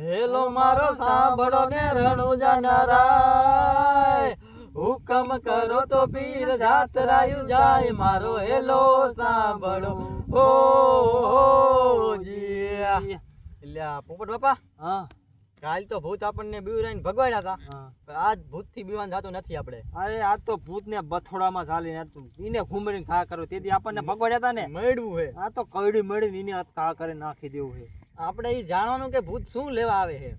Hello મારો સાંભળો ને રણુજા નરાય, હુકમ કરો તો પીર જાતરાયું જાય, મારો હેલો સાંભળો ઓ જી. એટલે પોપટ બાપા, હા કાલ તો ભૂત આપણને બીવરાઈને ભગવાડ્યા હતા, પણ આજ ભૂત થી બીવાનું જાતું નથી આપણે. અરે આ તો ભૂત ને બથોડામાં ચાલીને એને ઘૂમરીને ઘા કરો, તેથી આપણને ભગવાડ્યા હતા ને મળવું હે. આ તો કઈડી મળીને એને ઘા કરી નાખી દેવું છે. આપણે એ જાણવાનું કે ભૂત શું લેવા આવે છે,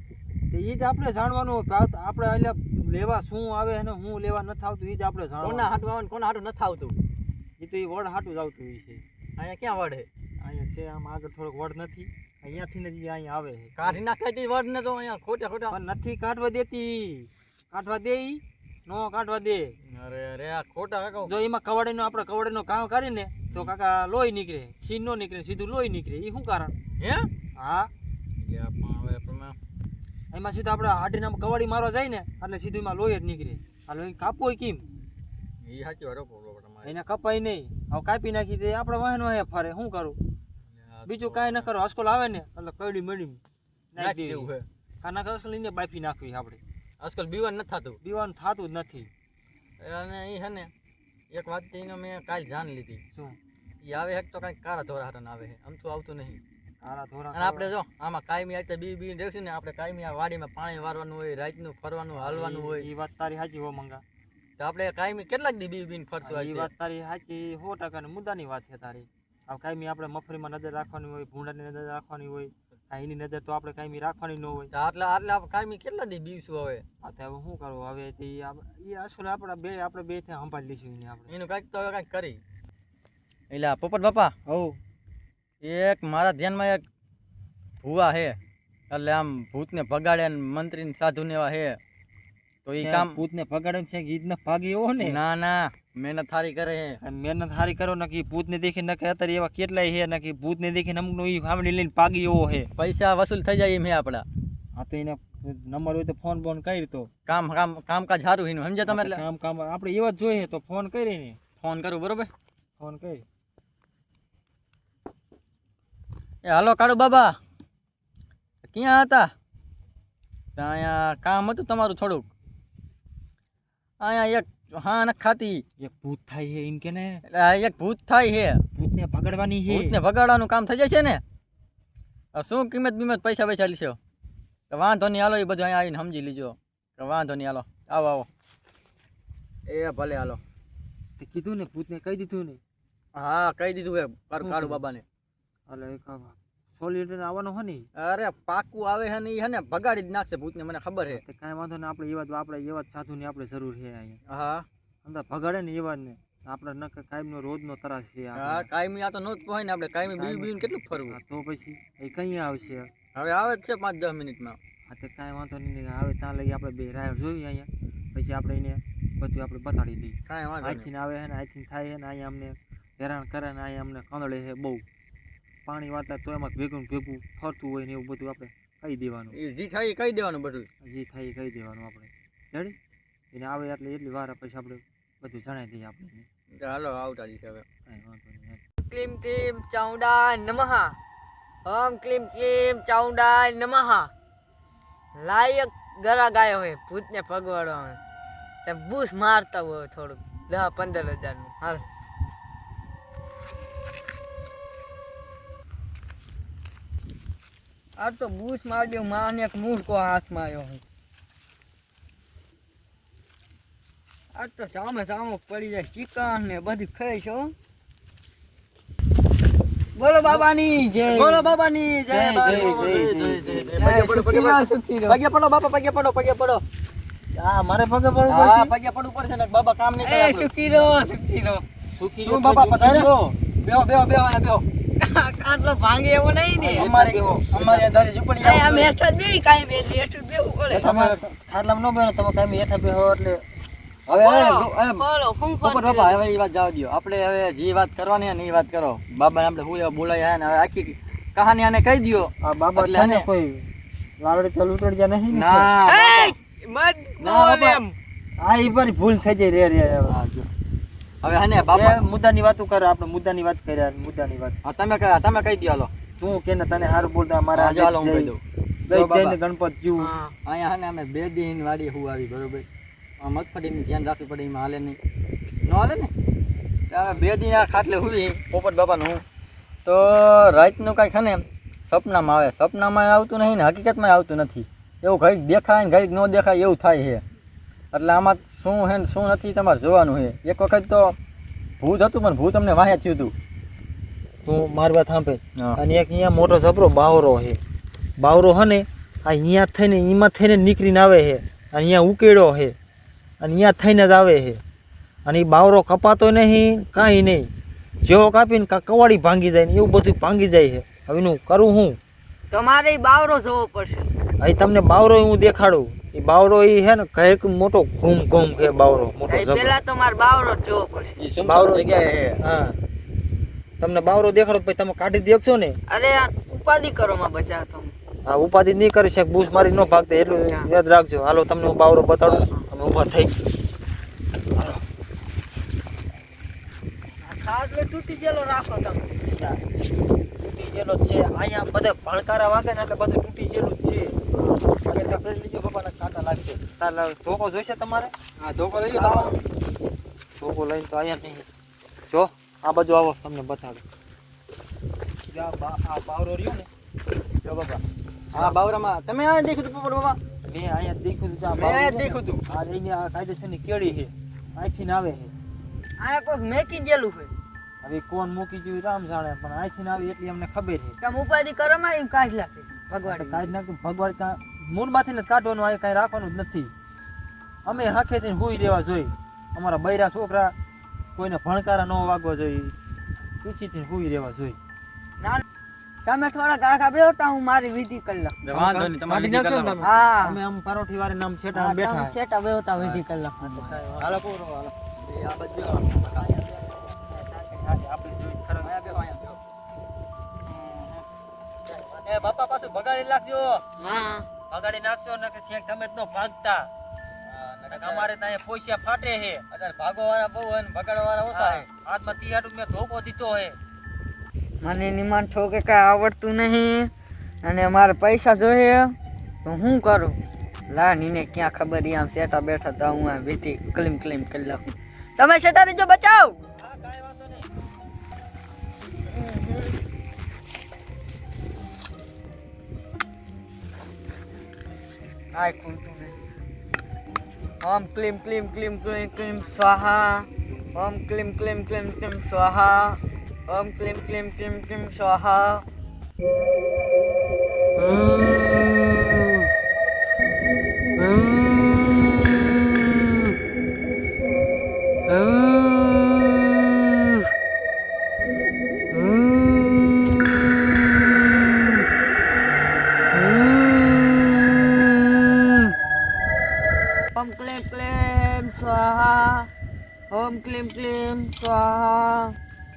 એ જ આપણે જાણવાનું કે આપણે એટલે લેવા શું આવે અને હું લેવા નથી આવતું એ જ આપણે કોના જાણવાનું. હાટું આવે ને કોના હાટું નથી આવતું. એ તો એ વડ હાટું જ આવતું હોય છે. અહીંયા ક્યાં વડ હે? અહીંયા છે આમ આગળ થોડોક વડ નથી, અહીંયાથી જ અહીંયા આવે છે. કાઢી નાખાય તી વડ ને તો અહીંયા ખોટા ખોટા. પણ નથી કાઢવા દેતી, કાઢવા દે ઈ નો કાઢવા દે. અરે અરે આ ખોટા કાકા. જો એમાં કવાડીનો આપણે કવાડીનો કામ કરીને તો કાકા લોહી નીકળે, ખીર નો નીકળે, સીધું લોહી નીકળે. એ શું કારણ? હે હા હવે તમે એમાં સીધું આપણે હાડીના કવાડી મારવા જાય ને એટલે સીધું એમાં લોહી જ નીકળે. આ લોહી કાપવો કેમ? એ સાચી વાત તમારે. એને કપાય નહીં, હવે કાપી નાખી દે આપણે વાહન વાહે ફરે. શું કરું બીજું કાંઈ ન કરો. અસ્કોલ આવે ને એટલે કઈડી મળી નાખી દેવું છે. કાના અસ્કોલ લઈને બાફી નાખવી આપણે. આજકાલ બીવાનું નથી થતું. પીવાનું થતું જ નથી. અને એ છે ને એક વાત એનો મેં કાલ જાણ લીધી. શું? એ આવે છે તો કાંઈક કાળા ધોરા હાટન આવે છે, આમ તો આવતું નહીં. કાળા ધોરા અને આપણે જો આમાં કાયમી આજે બી રહેશું ને, આપણે કાયમી આ વાડીમાં પાણી વારવાનું હોય, રાતનું ફરવાનું હાલવાનું હોય. એ વાત તારી સાચી હો મંગા. તો આપણે કાયમી કેટલાક દી બી ફરશું. એ વાત તારી સાચી 100% મુદ્દાની વાત છે તારી. હવે કાયમી આપણે મફરીમાં નજર રાખવાની હોય, ભૂંડાની નજર રાખવાની હોય, એની નજર તો આપણે કાયમી રાખવાની ન હોય. આટલા આપણે કાયમી કેટલા દી બીવશું હવે. હા તો હવે શું કરવું? હવે એ અસલ આપણે બે થી સંભાળી લઈશું એને આપણે. એનું કાંઈક તો હવે કાંઈક કરી. એટલે પોપટ બાપા, હવ એક મારા ધ્યાનમાં એક ભૂવા હે, એટલે આમ ભૂતને ભગાડે ને મંત્રી ને સાધુ ને એવા હે. તો એ કામ ભૂતને ભગાડે છે કે ઈદને ભાગી એવો ને? ના ના, મહેનત સારી કરે હે. અને મહેનત સારી કરો ને કે ભૂતને દેખીને કે અત્યારે એવા કેટલાય હે ને કે ભૂતને દેખીને અમુકનો ઈ સાંભળી લઈને ભાગી એવો હે. પૈસા વસૂલ થઈ જાય એમ હે આપડા. હા તો એને નંબર હોય તો ફોન બોન કરી તો કામકાજ સારું એનું સમજે તમે. એટલે કામ આપણે એવા જ જોઈએ તો ફોન કરીને ફોન કરું બરોબર. ફોન કરી. એ હાલો કાળુ બાબા, ક્યાં હતા? અહીંયા કામ હતું તમારું થોડુંક. અહીંયા એક હા ન ખાતી એક ભૂત થાય છે એમ કે ને? એટલે એક ભૂત થાય છે, ભૂતને ભગાડવાની છે. ભૂતને ભગાડવાનું કામ થઈ જાય છે ને. શું કિંમત બીમત પૈસા પૈસા લીશો? તો વાંધો નહીં, હાલો એ બધું અહીંયા આવીને સમજી લીજો. તો વાંધો નહીં, હાલો આવો આવો. એ ભલે હાલો. તે કીધું ને ભૂતને કહી દીધું ને? હા કહી દીધું હે કાળુ બાબાને. એટલે એક 100 લીટર આવવાનો હો ને? અરે પાકું આવે છે ને, એ હે ને ભગાડી જ નાખશે ભૂતને, મને ખબર છે. તે કાંઈ વાંધો ને, આપણે એવા જ સાધુની આપણે જરૂર છે અહીંયા. હા અંદર ભગાડે ને એવા ને આપણે ન કાયમનો રોજનો ત્રાસ છે. હા કાયમી આ તો નો જ હોય ને, આપણે કાયમી બીવી કેટલું ફરવું. તો પછી એ કઈ આવશે? હવે આવે જ છે 5-10 મિનિટમાં. હા તે કાંઈ વાંધો નહીં, આવે ત્યાં લઈ આપણે બે રાહ જોઈએ અહીંયા. પછી આપણે એને બધું આપણે બતાડી દઈએ. કાંઈ વાંધો અહીંથી આવે છે ને અહીંથી થાય છે ને અહીંયા અમને હેરાન કરે ને અહીંયા અમને કંદળે છે બહુ. પાણી વાળતા તો એમાં ભેગું ફરતું હોય ને એવું બધું આપણે કહી દેવાનું. એ જી થાય કહી દેવાનું બધું. જે થાય એ કહી દેવાનું આપણે. રેડી? એને આવે એટલે એટલી વાર પછી આપણે બધું જણાવી દઈએ આપણે. હાલો આવતા જશે હવે. કાંઈ વાંધો નહીં. ક્લીમ ક્લીમ ચાઉંડા નમઃ. ઓમ ક્લીમ ક્લીમ ચાઉંડા નમઃ. લાયક ગરા ગાયો હોય ભૂતને ભગવાડવા, તે બૂસ મારતા હોય થોડુંક 10-15 હજારનું. હાલ આ તો બૂસ માર્યો, માને એક મૂર્ખો હાથમાં આવ્યો હોય. આ તો સામે પડી જાય ચિકન ને બધી ખાઈ છો. બોલો બાબાની જય. બોલો બાબાની જય. પગે પડો બાપા, પગે પડો. હા મારે પગે પડવું હા પડશે. પગે પડવું પડશે ને બાબા કામ નહીં કરે. સુખી રહો. શું બાબા પધાર્યો? બેહો. આટલો ભાંગે એવો નહીં ને. અમારે દાદી ઝૂંપડી આ આમ હેઠા દે કાઈ બે હેઠું બેવું પડે. તમે ખાટલામાં ન બેહો, તમે કાંઈ હેઠા બેહો એટલે હવે બોલો હું પોપટ બાપા હવે એ વાત જવા દો. આપણે હવે જે વાત કરવાની છે ને એ વાત કરો. બાબાને આપણે હું એવા બોલાયા ને હવે આખી કહાની આને કહી દો. આ બાબા એટલે છે ને આને- કોઈ લાવડી તો લૂંટડ્યા નહીં ને? ના મત ના, બોલ બાબા. એમ. હા એ બરી ભૂલ થઈ જાય રે હા, જો. હવે હને બાબા મુદ્દાની વાતો કરે, આપણે મુદ્દાની વાત કર્યા. મુદ્દાની વાત હા, તમે કહી દો હાલો. તું કે ને તને હારું બોલતા મારા હા, જો હાલો હું કહી દઉં. જો બાબા. જઈને ગણપત જીવ હા અહીંયા હે ને અમે 2 દિન વાડી હું આવી બરોબર. આ મગફળીનું ધ્યાન રાખવું પડે, એમાં હાલે નહીં, ન હાલે ને. તો અમે 2 દિન આ ખાટલે હુઈ પોપટ બાપાનું હું તો રાતનું કાંઈક છે ને સપનામાં આવે, સપનામાં આવતું નહીં ને હકીકતમાં આવતું નથી. એવું ઘડીક દેખાય ને ઘડીક ન દેખાય એવું થાય છે. એટલે આમાં શું છે ને શું નથી તમારે જોવાનું છે. એક વખત તો ભૂત હતું પણ ભૂત અમને વાહે થયું હતું. તું મારી વાત સાંભળે. હા. અને એક અહીંયા મોટો જબરો બાવરો છે. બાવરો હે ને આ અહીંયા થઈને એમાં થઈને નીકળીને આવે છે અને અહીંયા ઉકેડો છે અને અહીંયા થઈને જ આવે છે. અને એ બાવરો કપાતો નહીં કાંઈ નહીં, જેવો કાપીને કવાડી ભાંગી જાય ને એવું બધું ભાંગી જાય છે. હવે એનું કરું હું? તમારે ઈ બાવરો જોવો પડશે. અહીં તમને બાવરો હું દેખાડું. એ બાવરો એ છે ને કંઈક મોટો ઘૂમ ઘૂમ છે બાવરો મોટો અહીં જબરો. પેલા તમારે બાવરો જ જોવો પડશે. એ સુમસામ બાવરો જગ્યાએ છે. હા, તમને બાવરો દેખાડો પછી તમે કાઢી દેખશો ને. અરે આ ઉપાધિ કરો માં બચાવ તમે. આ ઉપાધિ નહીં કરી શકે, બૂસ મારી ન ભાગતા એટલું યાદ રાખજો. હાલો તમને હું બાવરો બતાડું. તમે ઊભા થઈ ખાટલો તૂટી ગયેલો રાખો તમે. તૂટી ગયેલો જ છે. અહીંયા બધા ભણકારા વાગે ને એટલે બધું તૂટી ગયેલું જ છે. એટલે પેલી લીજો બાપાના કાંટા લાગશે. તાર ધોકો જોઈશે તમારે? હા, ધોકો લઈ લો. ધોકો લઈને તો અહીંયા નહીં. જો આ બાજુ આવો, તમને બતાડું. આ બાવરો રહ્યો ને, જો બાપા હા બાવરામાં તમે આ દેખ્યું હતું પોપટ બાપા? મેં અહીંયા દેખ્યું હતું. મેં અહીંયા દેખ્યું હતું. આ લઈને આ કાયદેસરની કેળી છે, અહીંથી ને આવે છે. આ કોઈક મેકી ગયેલું છે. હવે કોણ મૂકી જોયું રામ જાણે, પણ અહીંથી ને આવે એટલી અમને ખબર છે. તમે ઉપાધિ કરો માં એમ કાઢી નાખે ભગવાન. કાઢી નાખ્યું ભગવાન. મૂળમાંથી ને કાઢવાનું, આ કાંઈ રાખવાનું જ નથી. અમે હાખેથી હુઈ રહેવા જોઈએ. અમારા બૈરા છોકરા કોઈને ભણકારા ન વાગવા જોઈએ, ખુશીથી હુઈ રહેવા જોઈએ. તમે થોડા ગાળા બેહો તો હું મારી વિધિ કરી લઉં. વાંધો નહીં, તમારે કાઢી નાખશો ને નીકળવાનું. તમે? હા અમે આમ પરોઠી વાળે નામ છેટા હા, બેઠા તમે છેટા બેહો તો વિધિ કરી લઉં. હાલો પૂરો હાલો. એ આ બાજુ બેહો. આપણે જોઈ ખરા. અહીંયા બેહો, અહીંયા બેહો. એ બાપા પાછું બગાડી નાખજો. હા ભગાડી નાખશો ને કે છેક તમે જ નો ભાગતા. અમારે ત્યાં પૈસા ફાટે છે. અત્યારે ભાગો વાળા બહુ હોય ને ભગાડવા વાળા ઓછા છે. હાથમાં તિહાડું મેં ધોકો દીધો છે. મને નિમાન છો કે કાંઈ આવડતું નહીં અને મારે પૈસા જોઈએ તો હું કરું? લા નીને ક્યાં ખબર આમ સેટા બેઠા તો હું આ વિધિ ક્લીમ ક્લીમ કરી લઉં. તમે સેટા રીજો બચાવ. હા, કાંઈ વાંધો નહીં. આ ખુલતું નહીં. ઓમ ક્લીમ ક્લીમ ક્લીમ ક્લીમ ક્લીમ સ્વાહા. ઓમ ક્લીમ ક્લીમ ક્લીમ ક્લીમ સ્વાહા. ઓમ ક્લીમ ક્લીમ ક્લીમ ક્લીમ સ્વાહા. ઓમ ક્લીમ ક્લીમ સ્વાહા. ઓમ ક્લીમ ક્લીમ સ્વાહા.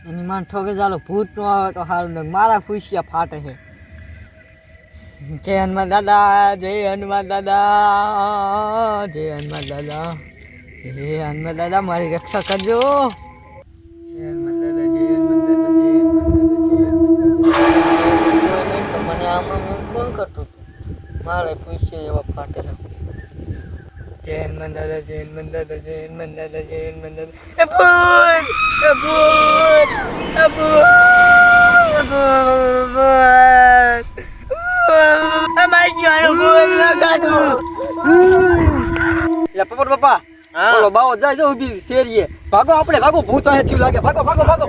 એની માન ઠોકે ચાલો ભૂત નો આવે તો સારું ને મારા ખુશિયા ફાટે છે. જય હનુમાન દાદા, જય હનુમાન દાદા, જય હનુમાન દાદા, જય હનુમાન દાદા, મારી રક્ષા કરજો. જય હનુમાન દાદા, જય હનુમાન દાદા, જય હનુમાન દાદા, જય હનુમાન દાદા. તો મને આમાં કોણ કરતું મારે ખુશિયા એવા ફાટેલા. જય હનુમાન દાદા, જય હનુમાન દાદા, જય હનુમાન દાદા, જય હનુમાન દાદા. એ ભૂત, એ ભૂત, એ ભૂત, એ ભૂત. અમારી જીવાનું ભૂત લગાડું. એટલે પોપટ બાપા બોલો બાવો જાય જો ઊભી શેરીએ. ભાગો આપણે ભાગો, ભૂત અહીંયા થયું લાગે. ભાગો ભાગો ભાગો.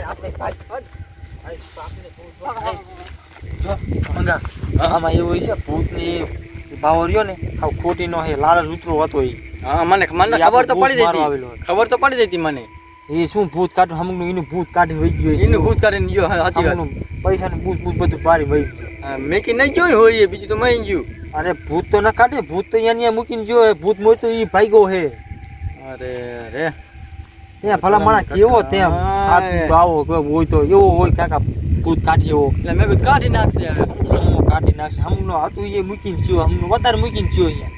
આમાં એવું છે, ભૂતની ભાવો રહ્યો ને આવ ખોટી નો છે, લાલ રૂતરો હતો એ. હા મને મને એ ખબર તો આપણે પડી ભૂત મારવા જતી, આવેલો હતો. ખબર તો પડી જતી મને. એ શું ભૂત કાઢું હમણાં એનું ભૂત કાઢીને વહી ગયું છે. એનું ભૂત કરીને ગયો. સાચી વાત. હમણાં પૈસા ને ભૂત ભૂત બધું પાડી વહી ગયું. હા, મેકી નહીં ગયો ને હોય એ, બીજું તો મહી ગયું. અરે ભૂત તો ના કાઢે, ભૂત તો અહીંયા મૂકીને ગયો. ભૂત મોય તો એ ભાગ્યો હે. અરે રે ત્યાં ભલા માણસ કેવો તેમ હા. સાચું આવો હોય તો એવો હોય કાકા ભૂત કાઢી એવો એટલે મેં કીધું કાઢી નાખશે હવે. કાઢી નાખશે. હમણાં હતું એ મૂકીને ગયો, હમણાં વધારે મૂકીને ગયો અહીંયા.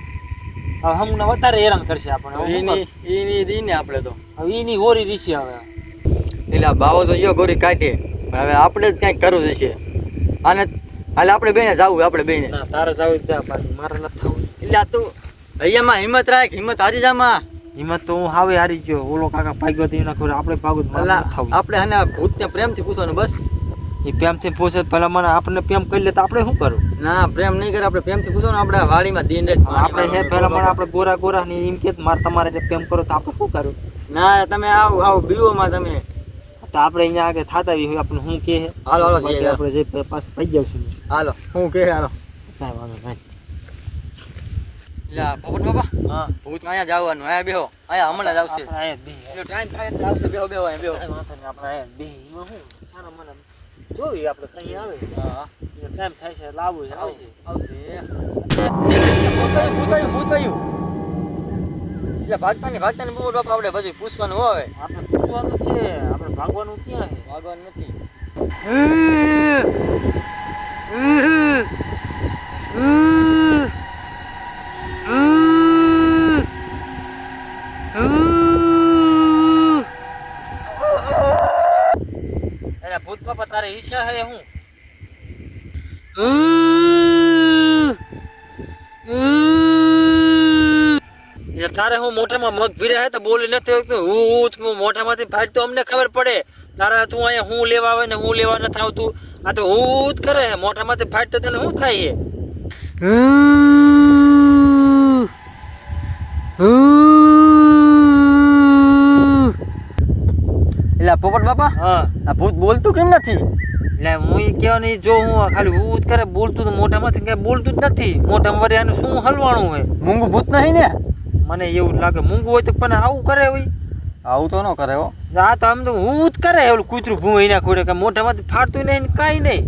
હવે હમણાં વધારે હેરાન કરશે આપણે. હવે શું એની દઈને આપણે તો કરું? હવે એની ઓરી રીશે હવે. એટલે આ બાવો તો યો ગોરી કાઢે, પણ હવે આપણે જ કંઈક કરવું જશે. આને હાલ આપણે બેને જાવું આપણે બેને. ના તારે જાવું જા બાકી મારે નથી થવું. એટલે આ તું અહીંયામાં હિંમત રાખ, હિંમત હારી જામાં. હિંમત તો હું હાવે હારી ગયો. ઓલો કાકા ભાગ્યો તો એના ખબર આપણે ભાગું તો મારે નથી થવું. આપણે આને ભૂતને પ્રેમથી પૂછવાનું બસ. એ પ્રેમથી પૂછે પેલા મને આપણને પ્રેમ કરી લે તો આપણે શું કરું? ના પ્રેમ નહીં કરે, આપણે પ્રેમથી પૂછવાનું. આપણે વાડીમાં દિન રાત આપણે છે પેલા મને આપણે ગોરા ગોરા ને એમ કે મારે તમારે જે પ્રેમ કરો તો આપણે શું કરું? ના તમે આવો બીઓમાં તમે. તો આપણે અહીંયા આગળ થતા હોય આપણે શું કે હાલો હાલો બાકી જઈએ. આપણે જે પાછું પઈ જઈશું. હાલો હું કે હાલો. કાંઈ વાંધો નહીં. લા પોપટ બાપા, હા ભૂત અહીંયા જવાનું. અહીંયા બેહો, અહીંયા હમણાં જ આવશે. આપણે અહીંયા જ બેહી. જો ટાઈમ થાય એટલે આવશે. બેહો બેહો અહીંયા બેહો. કાંઈ વાંધો નહીં, આપણે અહીંયા જ બેહી. એમાં શું સારા મને જોઈ આપણે કઈ આવે હા ટાઈમ થાય છે લાવવું છે આવશે. ભૂતાયું ભૂતાયું. એટલે ભાગતા ને પોપટ બાપા આપણે પછી પૂછવાનું હોય. આપણે પૂછવાનું છે, આપણે ભાગવાનું ક્યાં છે? ભાગવાનું નથી. એટલે ભૂત બાપા તારે ઈચ્છા છે હું? એટલે તારે હું મોઢામાં મગ ભીરે હે તો બોલી નથી શકતું. હું મોઢામાંથી ફાટ તો અમને ખબર પડે. તારે તું અહીંયા હું લેવા આવે ને હું લેવા નથી આવતું. આ તો હું જ કરે મોઢામાંથી ફાટ તો તને શું થાય છે? એટલે પોપટ બાપા હા આ ભૂત બોલતું કેમ નથી? એટલે હું એ કહેવા નહીં, જો હું ખાલી હું જ કરે બોલતું તો મોઢામાંથી કઈ બોલતું જ નથી. મોઢામાં વળી આને શું હલવાણું હોય? મૂંગું ભૂત નહીં ને? મને એવું લાગે મૂંગું હોય તો પણ આવું કરે હોય. આવું તો ન કરે હો. આ તો આમ તો હું જ કરે ઓલું કૂતરું ભૂ એના ખોડે કે મોઢામાંથી ફાટતું નહીં ને કાંઈ નહીં.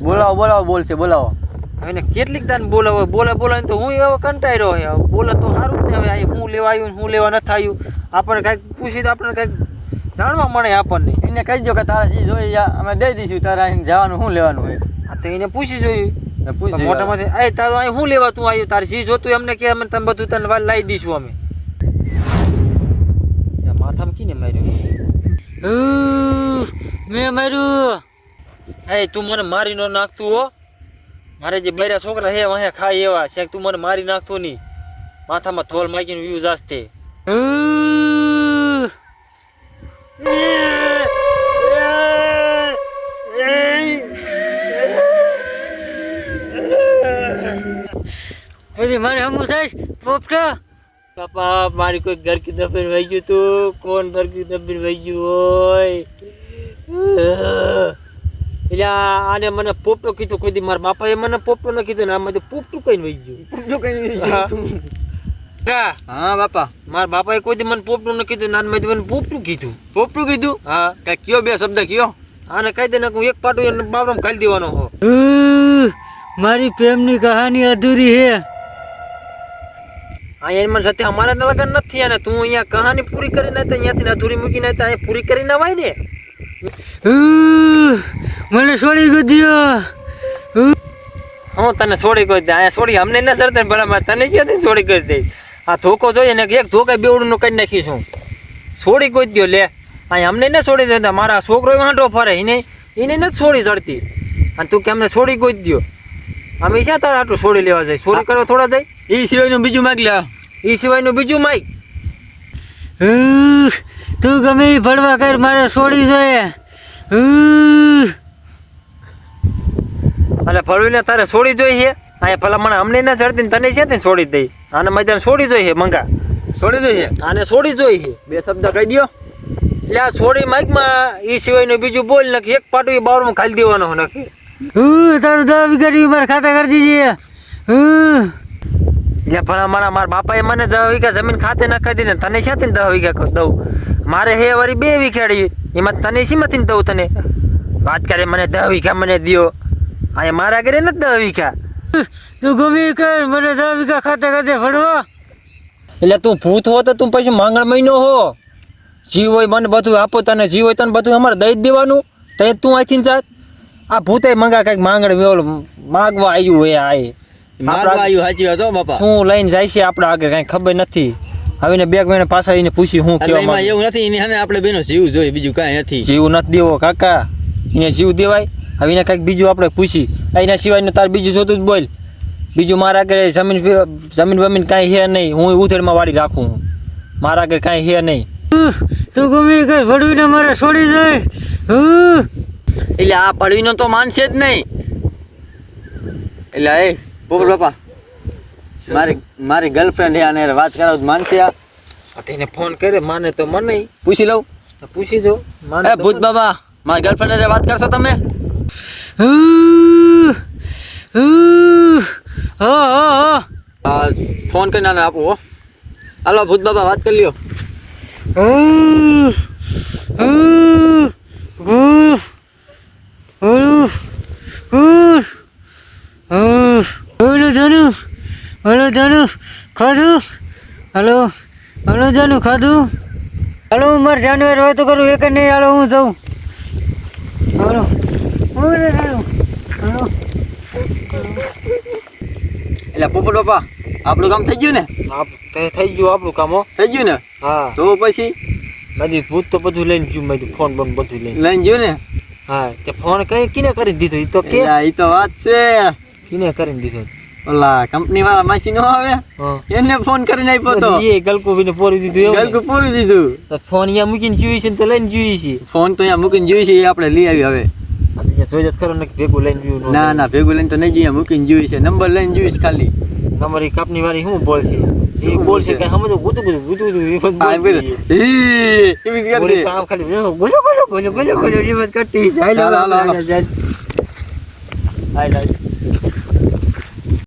બોલાવો બોલાવો બોલશે બોલાવો. હવે કેટલીક દાન બોલાવો બોલાવીને તો હું એવો કંટાળ્યો હોય. બોલે તો સારું જ ને. હવે અહીં હું લેવા આવ્યું ને હું લેવા નથી આવ્યું આપણને કાંઈક પૂછી તો આપણને કાંઈક જાણવા મળે આપણને. એને કહી દો કે તારે જે જોઈએ અમે દઈ દઈશું. તારે અહીં જવાનું શું લેવાનું હોય આ તો એને પૂછી જોયું ને પૂછ મોઢામાંથી આ તારું અહીં શું લેવા તું આવ્યું? તારે જે જોતું અમને કે અમે તમે બધું તને લાવી દઈશું અમે. માથામાં કીને માર્યું? મેં માર્યું. એ તું મને મારી ન નાખતું હો. મારે જે બૈરા છોકરા હે વાહે ખાય એવા છે તું મને મારી નાખતો નહીં. માથામાં થોલ માગીને વ્યૂઝ આસતે. મારે હમું સાહેબ પોપટા પાપા મારી કોઈ ઘર કી દફીન વહી ગયું તું. કોણ ઘર કી દફીન વહી ગયું હોય? એટલે આને મને પોપટો કીધું કોઈ દી. મારા બાપાએ મને પોપટો ન કીધું ને આમાં તો પોપટું કઈ વહી ગયું. હા બાપા, મારા બાપાએ કોઈ દી મને પોપટું ન કીધું, નાન મને પોપટું કીધું. પોપટું કીધું? હા કઈ કયો બે શબ્દ કયો? આને કહી દે ને હું એક પાટું એને બાબરામાં ખાલી દેવાનો હો. મારી પ્રેમની કહાની અધૂરી હે. અહીંયા મને સત્ય અમારા લગન નથી અને તું અહીંયા કહાની પૂરી કરીને તો અહીંયાથી અધૂરી મૂકીને અહીંયા પૂરી કરીને વાય ને. મને છોડી ગયો. હું તને છોડી કરી દે. અહીંયા છોડી અમને ના સરતે બરાબર તને ક્યાંથી છોડી કરી દે? આ ધોકો જોઈએ ને એક ધોકા બેવડું નું કરી નાખીશું. છોડી કોઈ દો લે. અહીંયા અમને ના છોડી દેતા. મારા છોકરો વાંઢો ફરે એને નથી છોડી ચડતી અને તું કે અમને છોડી કોઈ દો. અમે ક્યાં તારે આટલું છોડી લેવા જાય? છોડી કરવા થોડા જાય? એ સિવાયનું બીજું માગ લે. એ સિવાયનું બીજું માઈક. તું ગમે એ ભણવા કર, મારે છોડી જોઈએ. એટલે ફળવીને તારે છોડી જોઈ છે. અહીંયા ભલા મને અમને ના ચડતી ને તને છે છોડી દઈ. આને મેદાન છોડી જોઈ છે મંગા. છોડી દઈએ. આને છોડી જોઈ છે. બે શબ્દ કહી દો. એટલે આ છોડી માઇકમાં એ સિવાયનું બીજું બોલ નાખી. એક પાટું એ બાવરમાં ખાલી દેવાનો નક્કી. તારું 10 વીઘા મારે ખાતા કરી દીધી. એટલે ભલા મારા બાપાએ મને 10 વીઘા જમીન ખાતે નાખી દીધી ને તને ક્યાંથી 10 વીઘા દઉં? મારે હે વળી 2 વીઘાડી. એમાં તને શીમાંથી દઉં? તને વાત કરે મને 10 વીઘા મને દ્યો. અહીંયા મારા ઘરે નથી 10 વીઘા. તું ગમે કર, મને 10 વીઘા ખાતા ખાતે ભણવા. એટલે તું ભૂત હો તો તું પછી માંગણ મહિનો હો. જીવ હોય મને બધું આપો, તને જીવ હોય તને બધું અમારે દઈ જ દેવાનું. તો તું અહીંથી જાત. આ ભૂતે મંગા કઈક માંગણ માગવા આવ્યું હોય. સાચી હતો બાપા. શું લઈને જાય છે આપણે આગળ કઈ ખબર નથી. હવે ને 2 મહિના પાછા એને પૂછી હું કેવા માંગે. એવું નથી. આપણે બેનો જીવ જોઈએ, બીજું કાંઈ નથી. જીવ નથી દેવો કાકા. એને જીવ દેવાય. હવે એને કંઈક બીજું આપણે પૂછી એના સિવાયનું તાર બીજું જોતું જ બોલ. બીજું મારા આગળ જમીન બમીન કાંઈ છે નહીં. હું ઉધેડમાં વાળી રાખું હું. મારા આગળ કાંઈ છે નહીં. તું ગમે કર ભડવીને મારે છોડી દે. એટલે આ પડવીનો તો માનશે જ નહીં. એટલે એ પોપટ બાપા મારી ગર્લફ્રેન્ડ છે આને વાત કરાવ તો માનશે? આ તેને ફોન કરે માને તો મને પૂછી લઉં. પૂછી જો માને એ ભૂત બાબા મારી ગર્લફ્રેન્ડ વાત કરશો તમે? ફોન કરીને આને આપો હો. હાલો ભૂત બાબા વાત કરી લ્યો. હલો જાનુ ખાધું? હલો જાનુ ખાધું? હાલો હું મારે જાનવર હોય તો કરું એક જ નહીં. હાલો હું જાઉં. હાલો એટલે પોપટ બાપા આપણું કામ થઈ ગયું ને? થઈ ગયું આપણું કામ. હો થઈ ગયું ને? હા. તો પછી મારી ભૂત તો બધું લઈને ગયું. મેં ફોન બંધ બધું લઈને ગયું ને? હા તે ફોન કઈ કિને કરી દીધો? એ તો કે એ તો વાત છે. કિને કરીને દીધો? ઓલા કંપની વાળા માસી નો આવે એને ફોન કરીને આપ્યો તો. એ ગલકુબીને પોરી દીધું. ગલકુ પૂરી દીધું. તો ફોન અહીંયા મૂકીને જોઈ છે ને તો લઈને જોઈ છે. ફોન તો અહીંયા મૂકીને જોઈ છે એ આપણે લઈ આવી હવે. જોઈ જ ખરો ને ભેગું લઈને જોયું? ના ના ભેગું લઈને તો નહીં જોઈએ. મૂકીને જોઈ છે. નંબર લઈને જોઈ છે ખાલી. તમારી કાપની વાળી શું બોલશે? એ બોલશે કે સમજો ગુતું કરતી.